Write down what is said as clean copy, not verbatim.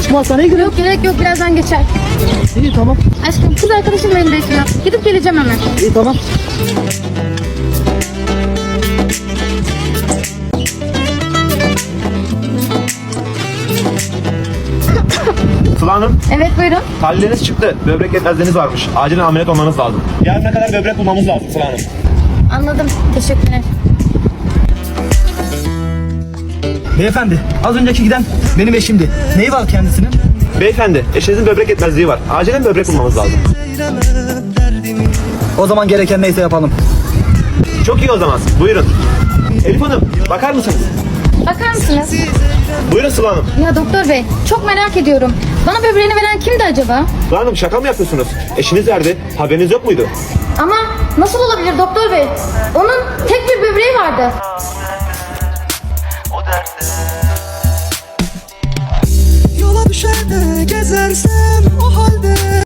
Aşkım hastaneye gidelim. Yok gerek yok, birazdan geçer. İyi tamam. Aşkım kız arkadaşım beni bekliyor. Gidip geleceğim hemen. İyi tamam. Sıla Hanım, Evet buyurun. tahlilleriniz çıktı. Böbrek yetmezliğiniz varmış. Acilen ameliyat olmanız lazım. Yarına kadar böbrek bulmamız lazım Sıla Hanım. Anladım. Teşekkürler. Beyefendi az önceki giden benim eşimdi. Neyi var kendisinin? Beyefendi, eşinizin böbrek yetmezliği var. Acilen böbrek bulmamız lazım. O zaman gereken neyse yapalım. Çok iyi o zaman. Buyurun. Elif Hanım, bakar mısınız? Bakar mısınız? Buyurun Sıla Hanım. Ya doktor bey, çok merak ediyorum. Bana böbreğini veren kimdi acaba? Sıla Hanım şaka mı yapıyorsunuz? Eşiniz verdi. Haberiniz yok muydu? Ama nasıl olabilir doktor bey? Onun tek bir böbreği vardı. Yola düşer de gezersen